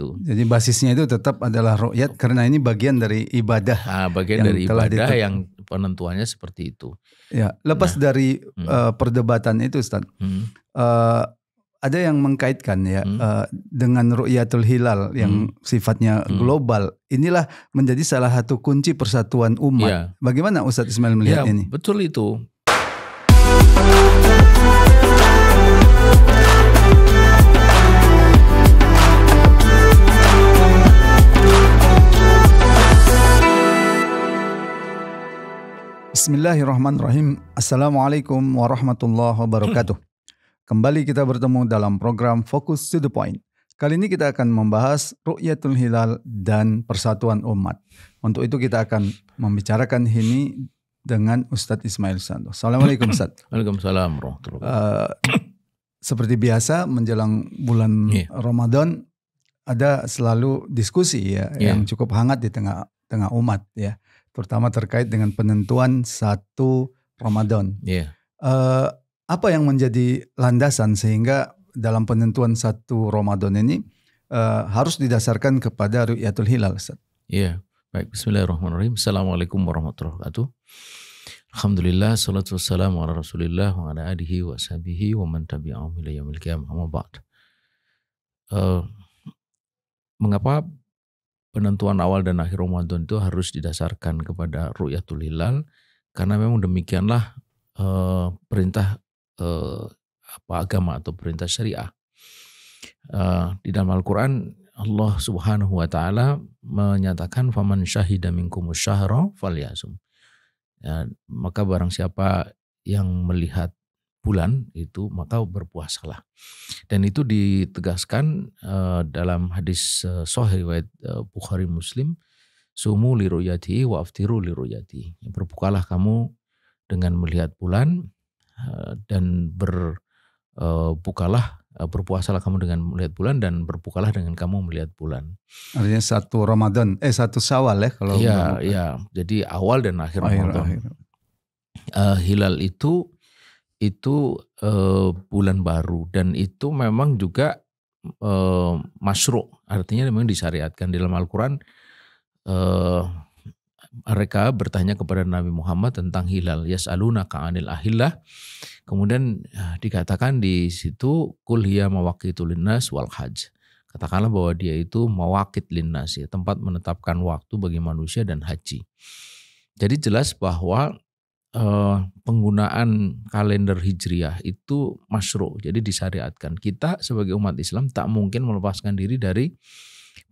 itu. Jadi basisnya itu tetap adalah ru'yat karena ini bagian dari ibadah. Bagian dari ibadah yang penentuannya seperti itu. Ya, lepas dari perdebatan itu, Ustaz. Ada yang mengkaitkan ya dengan ru'yatul hilal yang sifatnya global. Inilah menjadi salah satu kunci persatuan umat. Ya. Bagaimana Ustaz Ismail melihat ini? Betul itu. Bismillahirrahmanirrahim. Assalamualaikum warahmatullahi wabarakatuh. Kembali kita bertemu dalam program Focus to the Point. Kali ini kita akan membahas ru'yatul hilal dan persatuan umat. Untuk itu kita akan membicarakan ini dengan Ustadz Ismail Santo. Assalamualaikum Ustadz. Waalaikumsalam warahmatullahi wabarakatuh. Seperti biasa menjelang bulan Ramadan ada selalu diskusi yang cukup hangat di tengah umat ya. Terutama terkait dengan penentuan satu Ramadan. Apa yang menjadi landasan sehingga dalam penentuan satu Ramadan ini harus didasarkan kepada ru'yatul hilal, Ustaz? Baik. Bismillahirrahmanirrahim. Assalamualaikum warahmatullahi wabarakatuh. Alhamdulillah, salatu wassalamu ala rasulillah wa ala alihi wa sahbihi wa man tabi'ahum ila yaumil qiyamah, amma ba'd. Mengapa penentuan awal dan akhir Ramadan itu harus didasarkan kepada ru'yatul hilal? Karena memang demikianlah perintah agama atau perintah syariah. Di dalam Al-Quran Allah Subhanahu wa Ta'ala menyatakan faman syahida minkumus syahra falyasum. Maka barang siapa yang melihat bulan itu maka berpuasalah. Dan itu ditegaskan dalam hadis sahih riwayat Bukhari Muslim, sumu li ru'yatihi wa aftiru li ru'yatihi. Berbukalah kamu dengan melihat bulan dan berpuasalah kamu dengan melihat bulan dan berbukalah dengan kamu melihat bulan. Artinya satu Ramadan, satu Syawal ya kalau. Iya. Jadi awal dan akhir Ramadan. Hilal itu bulan baru dan itu memang juga masyru', artinya memang disyariatkan di dalam Al-Quran. Mereka bertanya kepada Nabi Muhammad tentang hilal, yas'alunaka 'anil ahillah. Kemudian dikatakan di situ kul hiya mawaqitul linnas wal hajj. Katakanlah bahwa dia itu mawaqit linnas, ya, tempat menetapkan waktu bagi manusia dan haji. Jadi jelas bahwa penggunaan kalender hijriah itu masyru', jadi disyariatkan. Kita sebagai umat Islam tak mungkin melepaskan diri dari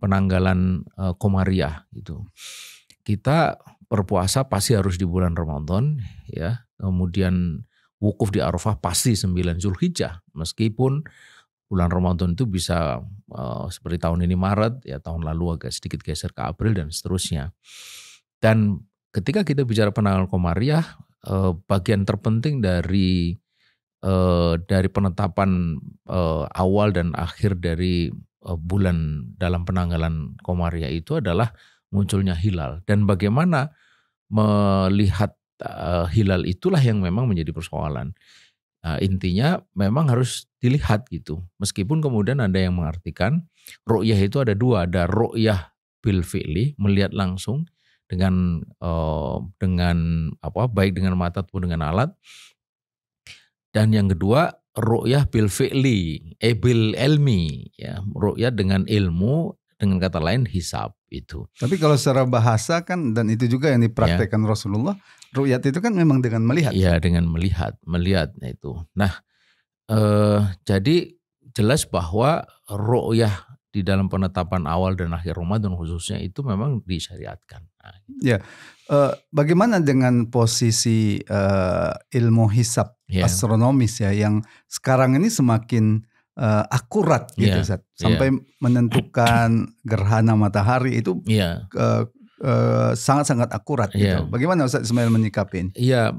penanggalan Komariah gitu. Kita berpuasa pasti harus di bulan Ramadan ya. Kemudian wukuf di Arafah pasti 9 Zulhijjah. Meskipun bulan Ramadan itu bisa seperti tahun ini Maret, ya tahun lalu agak sedikit geser ke April dan seterusnya. Dan ketika kita bicara penanggalan Komariah, bagian terpenting dari penetapan awal dan akhir dari bulan dalam penanggalan Komariah itu adalah munculnya hilal. Dan bagaimana melihat hilal itulah yang memang menjadi persoalan. Intinya memang harus dilihat gitu. Meskipun kemudian ada yang mengartikan ru'yah itu ada dua, ada ru'yah bil fi'li, melihat langsung dengan baik dengan mata ataupun dengan alat. Dan yang kedua ru'yah bil fi'li, bil ilmi, ya, ru'yah dengan ilmu, dengan kata lain hisab itu. Tapi kalau secara bahasa kan, dan itu juga yang dipraktekkan Rasulullah, ru'yat itu kan memang dengan melihat. Iya, dengan melihat itu. Nah, jadi jelas bahwa ru'yah di dalam penetapan awal dan akhir Ramadan khususnya itu memang disyariatkan. Nah, ya, bagaimana dengan posisi ilmu hisab astronomis ya, yang sekarang ini semakin akurat gitu, sampai menentukan gerhana matahari itu sangat-sangat akurat gitu. Bagaimana Ustaz Ismail menyikapi ini? Iya,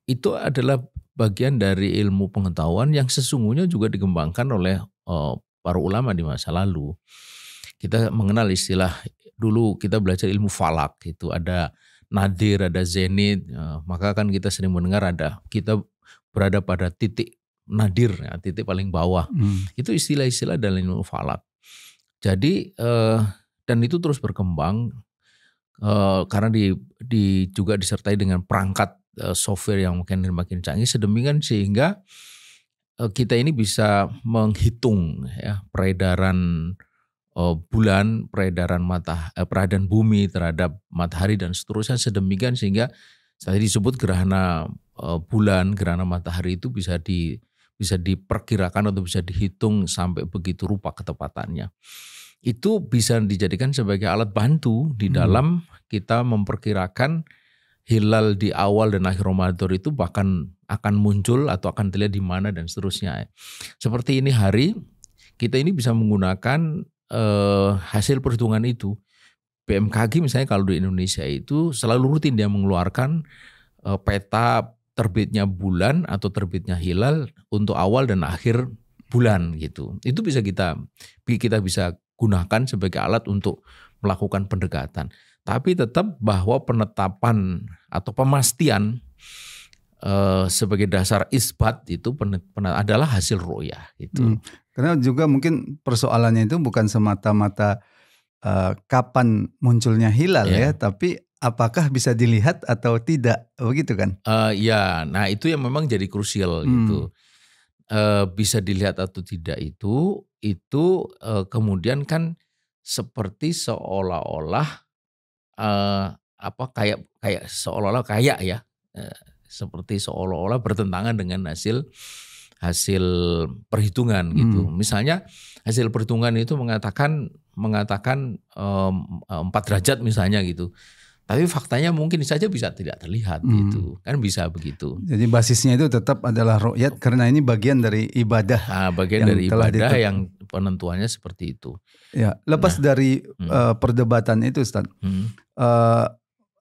itu adalah bagian dari ilmu pengetahuan yang sesungguhnya juga dikembangkan oleh para ulama di masa lalu. Kita mengenal istilah, dulu kita belajar ilmu falak, itu ada nadir, ada zenit, maka kan kita sering mendengar kita berada pada titik nadir, ya, titik paling bawah. Itu istilah-istilah dalam ilmu falak. Jadi dan itu terus berkembang karena juga disertai dengan perangkat software yang makin canggih sedemikian sehingga kita ini bisa menghitung ya peredaran bulan, peredaran bumi terhadap matahari dan seterusnya sedemikian sehingga tadi disebut gerhana bulan, gerhana matahari itu bisa diperkirakan atau bisa dihitung sampai begitu rupa ketepatannya. Itu bisa dijadikan sebagai alat bantu di dalam kita memperkirakan hilal di awal dan akhir Ramadan itu bahkan akan muncul atau akan terlihat di mana dan seterusnya. Seperti ini hari kita ini bisa menggunakan hasil perhitungan itu. BMKG misalnya kalau di Indonesia itu selalu rutin dia mengeluarkan peta terbitnya bulan atau terbitnya hilal untuk awal dan akhir bulan gitu. Itu bisa kita bisa gunakan sebagai alat untuk melakukan pendekatan. Tapi tetap bahwa penetapan atau pemastian sebagai dasar isbat itu adalah hasil ru'yah gitu. Karena juga mungkin persoalannya itu bukan semata-mata kapan munculnya hilal ya, tapi apakah bisa dilihat atau tidak, begitu kan? Ya, nah itu yang memang jadi krusial gitu. Bisa dilihat atau tidak itu kemudian kan seperti seolah-olah kayak seolah-olah ya. Seperti seolah-olah bertentangan dengan hasil perhitungan gitu. Misalnya hasil perhitungan itu mengatakan 4 derajat misalnya gitu. Tapi faktanya mungkin saja bisa tidak terlihat gitu. Kan bisa begitu. Jadi basisnya itu tetap adalah ru'yat karena ini bagian dari ibadah. Bagian dari ibadah yang penentuannya seperti itu. Ya, lepas dari perdebatan itu Ustaz.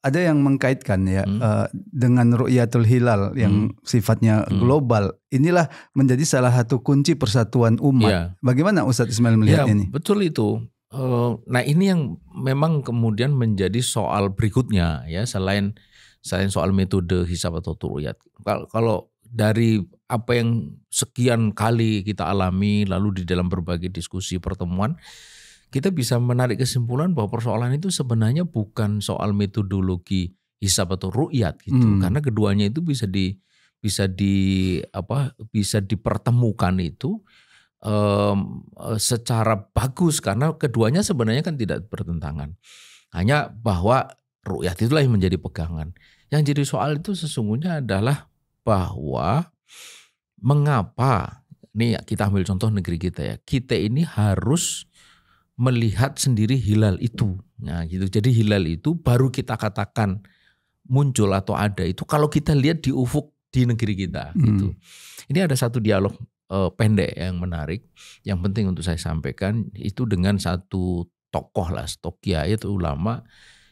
Ada yang mengkaitkan ya dengan ru'yatul hilal yang sifatnya global. Inilah menjadi salah satu kunci persatuan umat. Ya. Bagaimana Ustadz Ismail melihat ini? Betul itu. Nah ini yang memang kemudian menjadi soal berikutnya ya selain soal metode hisab atau ru'yat. Kalau dari apa yang sekian kali kita alami lalu di dalam berbagai diskusi pertemuan, kita bisa menarik kesimpulan bahwa persoalan itu sebenarnya bukan soal metodologi hisab atau ru'yat gitu. Karena keduanya itu bisa dipertemukan itu secara bagus karena keduanya sebenarnya kan tidak bertentangan. Hanya bahwa ru'yat itulah yang menjadi pegangan. Yang jadi soal itu sesungguhnya adalah bahwa mengapa nih kita ambil contoh negeri kita ya. Kita ini harus melihat sendiri hilal itu. Nah, gitu. Jadi hilal itu baru kita katakan muncul atau ada itu kalau kita lihat di ufuk di negeri kita gitu. Ini ada satu dialog pendek yang menarik yang penting untuk saya sampaikan itu dengan satu tokoh lah, kiai atau ulama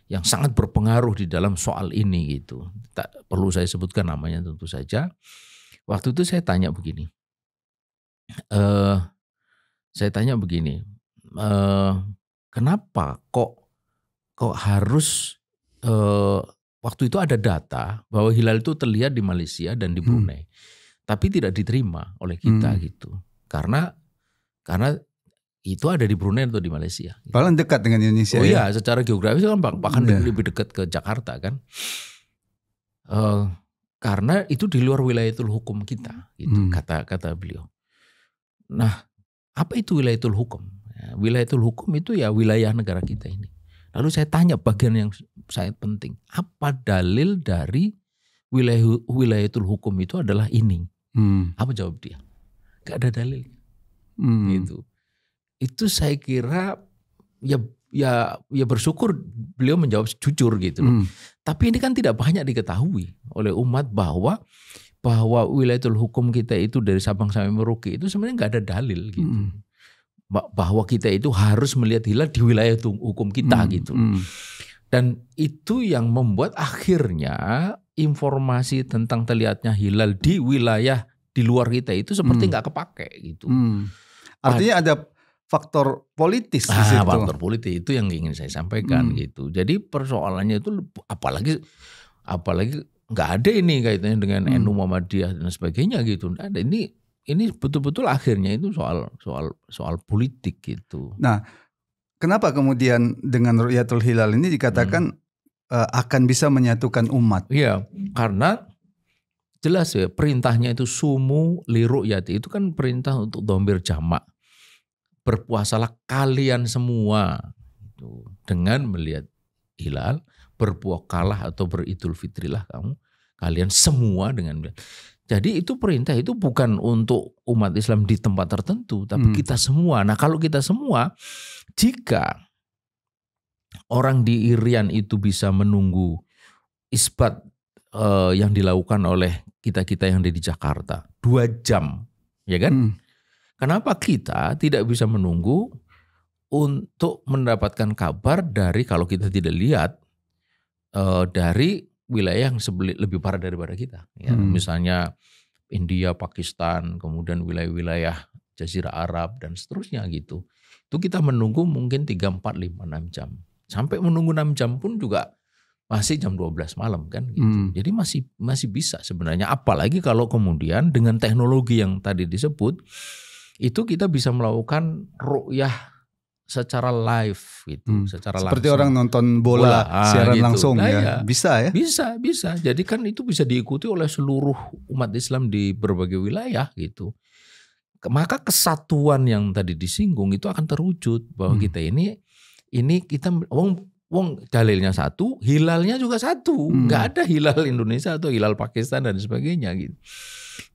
yang sangat berpengaruh di dalam soal ini gitu. Tak perlu saya sebutkan namanya tentu saja. Waktu itu saya tanya begini. Kenapa kok harus waktu itu ada data bahwa hilal itu terlihat di Malaysia dan di Brunei, tapi tidak diterima oleh kita gitu, karena itu ada di Brunei atau di Malaysia. Gitu. Paling dekat dengan Indonesia. Oh iya, secara geografis kan bahkan lebih dekat ke Jakarta kan, karena itu di luar wilayatul hukum kita, gitu kata beliau. Nah. Apa itu wilayatul hukum? Wilayatul hukum itu ya wilayah negara kita ini. Lalu saya tanya bagian yang sangat penting. Apa dalil dari wilayatul hukum itu adalah ini? Apa jawab dia? Gak ada dalil. Gitu. Itu saya kira ya bersyukur beliau menjawab jujur gitu. Tapi ini kan tidak banyak diketahui oleh umat bahwa wilayatul hukum kita itu dari Sabang sampai Merauke itu sebenarnya nggak ada dalil gitu. Bahwa kita itu harus melihat hilal di wilayah hukum kita gitu. Dan itu yang membuat akhirnya informasi tentang terlihatnya hilal di wilayah di luar kita itu seperti nggak kepake gitu. Artinya ada faktor politis di situ. Faktor politik itu yang ingin saya sampaikan gitu. Jadi persoalannya itu apalagi nggak ada ini kaitannya dengan NU Muhammadiyah dan sebagainya gitu. Nggak ada. Ini betul-betul akhirnya itu soal politik gitu. Nah, kenapa kemudian dengan Ru'yatul Hilal ini dikatakan akan bisa menyatukan umat? Iya, karena jelas ya perintahnya itu sumu li ru'yati, itu kan perintah untuk dhamir jamak. Berpuasalah kalian semua dengan melihat hilal, berpuakalah atau beridul fitrilah kalian semua dengan melihat. Jadi itu perintah itu bukan untuk umat Islam di tempat tertentu, tapi kita semua. Nah kalau kita semua, jika orang di Irian itu bisa menunggu isbat yang dilakukan oleh kita-kita yang ada di Jakarta 2 jam, ya kan? Kenapa kita tidak bisa menunggu untuk mendapatkan kabar dari, kalau kita tidak lihat, dari wilayah yang lebih parah daripada kita. Ya, misalnya India, Pakistan, kemudian wilayah-wilayah Jazirah Arab dan seterusnya gitu. Itu kita menunggu mungkin 3, 4, 5, 6 jam. Sampai menunggu 6 jam pun juga masih jam 12 malam kan gitu. Jadi masih bisa sebenarnya. Apalagi kalau kemudian dengan teknologi yang tadi disebut, itu kita bisa melakukan ru'yah secara live gitu, secara seperti langsung. Orang nonton bola siaran gitu. Langsung ya. Bisa ya? Bisa. Jadi kan itu bisa diikuti oleh seluruh umat Islam di berbagai wilayah gitu. Maka kesatuan yang tadi disinggung itu akan terwujud bahwa kita ini kita wong dalilnya satu, hilalnya juga satu. Enggak ada hilal Indonesia atau hilal Pakistan dan sebagainya gitu.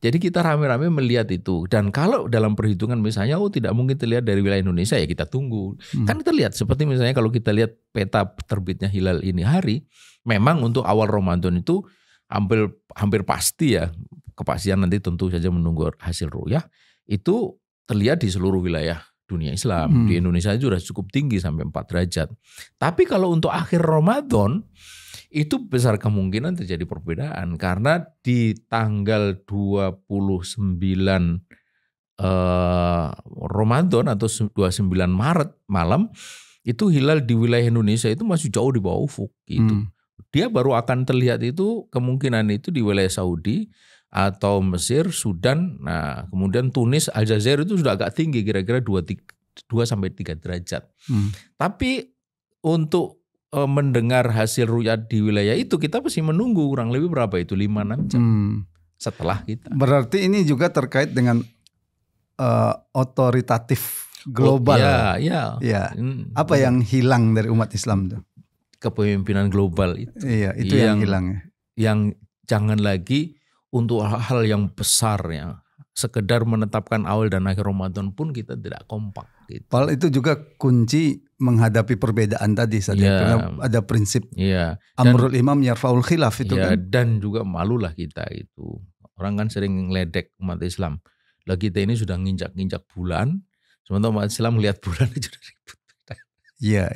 Jadi kita rame-rame melihat itu. Dan kalau dalam perhitungan misalnya tidak mungkin terlihat dari wilayah Indonesia, ya kita tunggu. Kan kita lihat seperti misalnya kalau kita lihat peta terbitnya hilal ini hari, memang untuk awal Ramadan itu hampir pasti ya, kepastian nanti tentu saja menunggu hasil ru'yah, itu terlihat di seluruh wilayah dunia Islam. Di Indonesia itu sudah cukup tinggi sampai 4 derajat. Tapi kalau untuk akhir Ramadan, itu besar kemungkinan terjadi perbedaan karena di tanggal 29 Ramadan atau 29 Maret malam itu hilal di wilayah Indonesia itu masih jauh di bawah ufuk gitu. Dia baru akan terlihat itu kemungkinan itu di wilayah Saudi atau Mesir, Sudan, nah kemudian Tunis, Aljazair itu sudah agak tinggi kira-kira 2-3 derajat. Tapi untuk mendengar hasil ru'yat di wilayah itu kita pasti menunggu kurang lebih berapa itu 5-6 jam setelah kita. Berarti ini juga terkait dengan otoritatif global. Ya. Apa yang hilang dari umat Islam itu? Kepemimpinan global itu. Iya, itu yang hilang ya. Yang jangan lagi untuk hal yang besar ya. Sekedar menetapkan awal dan akhir Ramadan pun kita tidak kompak gitu. Padahal itu juga kunci menghadapi perbedaan tadi saja. Karena ada prinsip amrul imam yarfa'ul khilaf itu kan. Dan juga malulah kita itu. Orang kan sering ngeledek umat Islam. Lah kita ini sudah nginjak-nginjak bulan, sementara umat Islam melihat bulan aja udah ribut. Iya.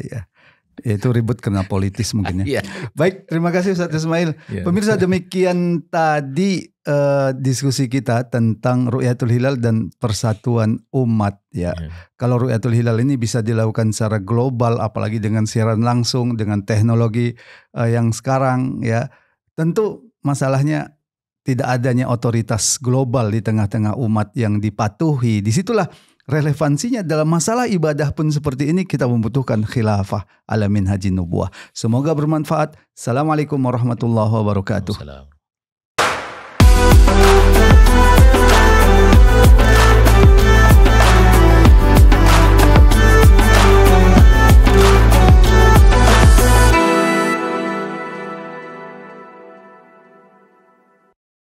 Itu ribut karena politis mungkin ya. Baik, terima kasih Ustaz Ismail. Pemirsa, demikian tadi diskusi kita tentang Ru'yatul Hilal dan persatuan umat ya. Kalau Ru'yatul Hilal ini bisa dilakukan secara global, apalagi dengan siaran langsung, dengan teknologi yang sekarang ya. Tentu masalahnya tidak adanya otoritas global di tengah-tengah umat yang dipatuhi. Disitulah relevansinya dalam masalah ibadah pun seperti ini kita membutuhkan khilafah ala minhajin nubuwah. Semoga bermanfaat. Assalamualaikum warahmatullahi wabarakatuh.